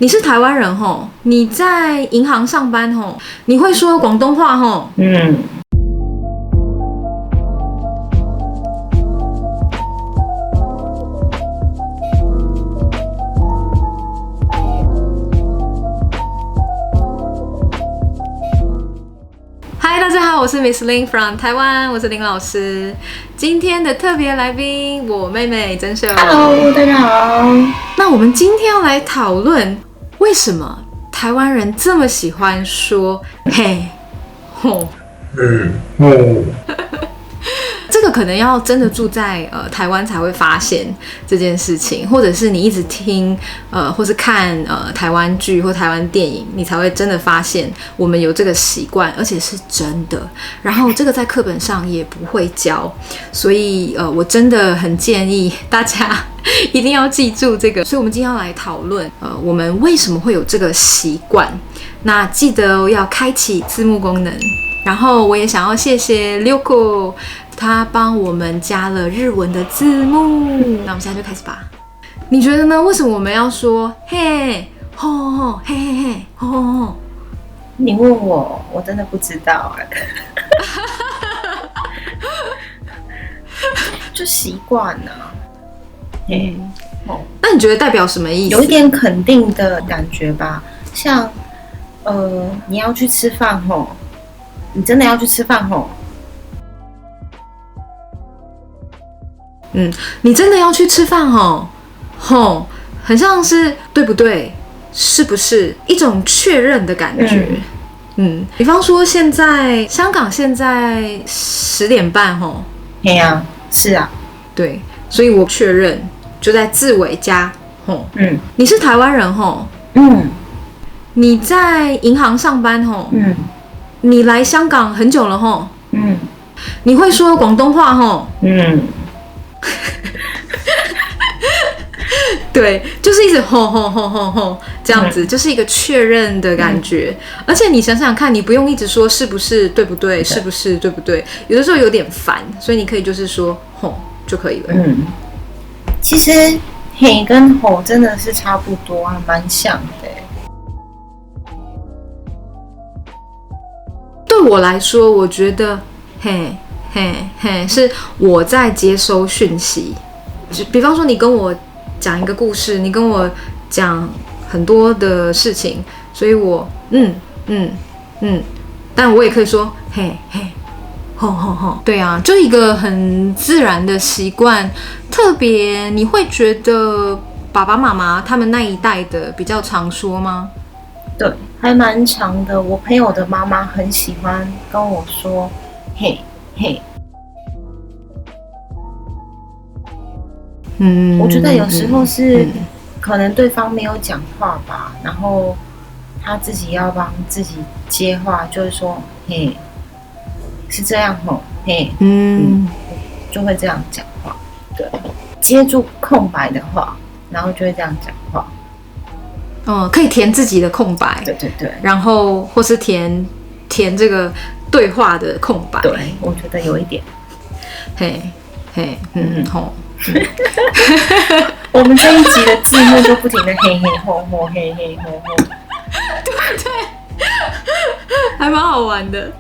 你是台湾人吼，你在银行上班吼，你会说广东话吼？嗨，大家好，我是 Miss Lin from 台湾，我是林老师。今天的特别来宾，我妹妹曾秀。Hello， 大家好。那我们今天要来讨论，为什么台湾人这么喜欢说嘿吼？这个可能要真的住在台湾才会发现这件事情，或者是你一直听或是看台湾剧或台湾电影，你才会真的发现我们有这个习惯，而且是真的。然后这个在课本上也不会教，所以我真的很建议大家一定要记住这个。所以我们今天要来讨论我们为什么会有这个习惯。那记得要开启字幕功能。然后我也想要谢谢 Ryoko， 他帮我们加了日文的字幕。那我们现在就开始吧。你觉得呢？为什么我们要说嘿吼吼嘿嘿嘿吼吼吼？你问我，我真的不知道就习惯了。那你觉得代表什么意思？有一点肯定的感觉吧，像你要去吃饭吼。你真的要去吃饭吼？你真的要去吃饭吼？吼，很像是对不对？是不是一种确认的感觉？比方说现在香港现在10点半吼。对啊，是啊，对，所以我确认就在字尾加吼。你是台湾人吼？你在银行上班吼？你来香港很久了吼？你会说广东话吼？对，就是一直吼吼吼吼吼这样子，就是一个确认的感觉。而且你想想看，你不用一直说是不是对不对，是不是对不对，有的时候有点烦，所以你可以就是说吼就可以了。其实嘿跟吼真的是差不多，还蛮像的。对我来说，我觉得嘿嘿嘿是我在接收讯息。比方说，你跟我讲一个故事，你跟我讲很多的事情，所以我但我也可以说嘿嘿吼吼吼。对啊，就一个很自然的习惯。特别你会觉得爸爸妈妈他们那一代的比较常说吗？对，还蛮长的。我朋友的妈妈很喜欢跟我说嘿嘿。我觉得有时候是可能对方没有讲话吧，然后他自己要帮自己接话，就是说嘿，是这样吼，嘿，就会这样讲话。对，接住空白的话，然后就会这样讲话。可以填自己的空白，对，然后或是填这个对话的空白。对，我觉得有一点，嘿嘿吼。我们这一集的字幕就不停的嘿嘿吼吼嘿嘿吼吼，对，还蛮好玩的。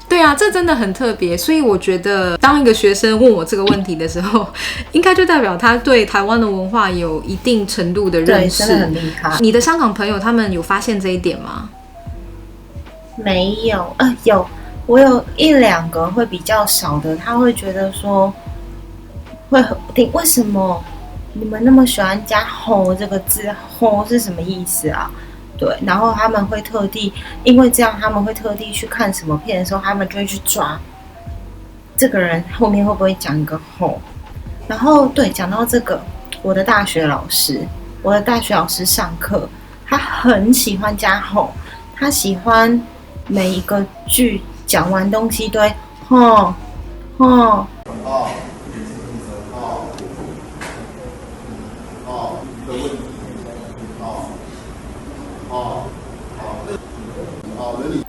对啊，这真的很特别，所以我觉得当一个学生问我这个问题的时候，应该就代表他对台湾的文化有一定程度的认识。对，真的很厉害。你的香港朋友他们有发现这一点吗？没有，有，我有1、2个会比较少的，他会觉得说会很听，为什么你们那么喜欢加吼这个字？吼是什么意思啊？对，然后他们会特地，因为这样他们会特地去看什么片的时候，他们就会去抓这个人后面会不会讲一个吼。然后对，讲到这个，我的大学老师上课，他很喜欢加吼，他喜欢每一个句讲完东西都会吼吼。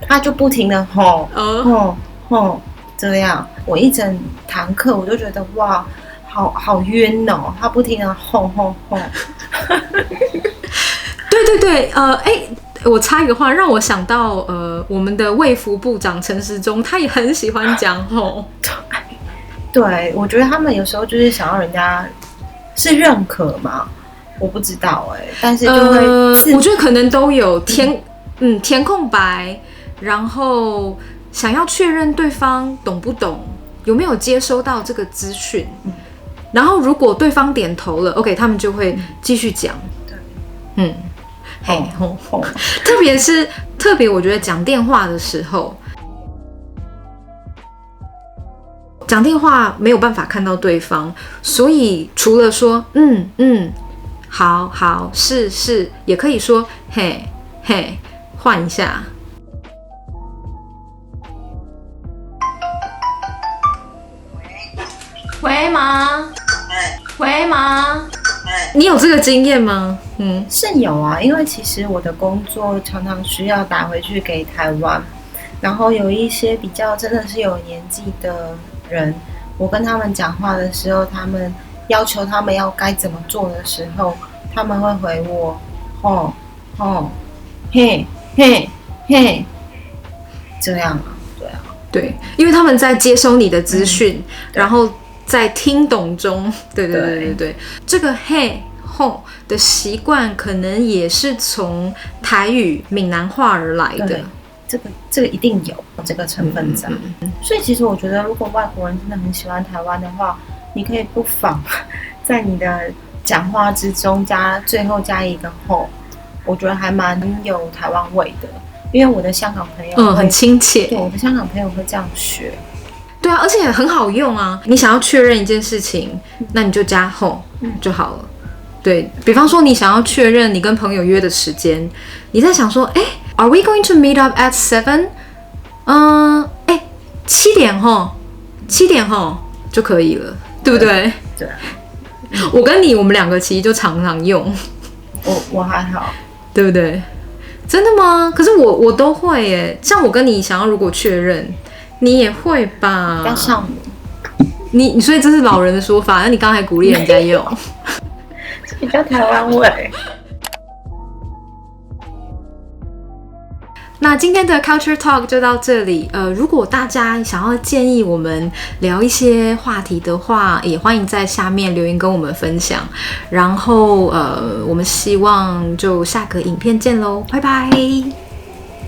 他就不停的吼吼吼这样，我一整堂课我就觉得哇，好晕哦，他不停的吼吼吼。对对对，我插一个话，让我想到我们的卫福部长陈时中，他也很喜欢讲吼。对，我觉得他们有时候就是想要人家是认可嘛，我不知道但是就会我觉得可能都有填空白，然后想要确认对方懂不懂，有没有接收到这个资讯，然后如果对方点头了，OK， 他们就会继续讲。对，特别我觉得讲电话的时候。讲电话没有办法看到对方，所以除了说好好是，也可以说嘿嘿，换一下。喂妈，喂妈，你有这个经验吗？是有啊，因为其实我的工作常常需要打回去给台湾，然后有一些比较真的是有年纪的人，我跟他们讲话的时候，他们要求他们要该怎么做的时候，他们会回我嘿嘿嘿，这样啊，对啊，对，因为他们在接收你的资讯，然后在听懂中，对，这个嘿吼的习惯可能也是从台语闽南话而来的。这个一定有这个成分在，所以其实我觉得，如果外国人真的很喜欢台湾的话，你可以不妨在你的讲话之中最后加一个吼，我觉得还蛮有台湾味的。因为我的香港朋友很亲切，对，我的香港朋友会这样学。对啊，而且很好用啊！你想要确认一件事情，那你就加吼就好了。对，比方说，你想要确认你跟朋友约的时间，你在想说，Are we going to meet up at 7? 7点吼就可以了，对不对？对。我跟你，我们两个其实就常常用。我还好，对不对？真的吗？可是我都会耶。像我跟你想要如果确认，你也会吧？要上你所以这是老人的说法，那你刚才鼓励人家用。比较台湾味。那今天的 Culture Talk 就到这里。如果大家想要建议我们聊一些话题的话，也欢迎在下面留言跟我们分享。然后我们希望就下个影片见喽，拜拜。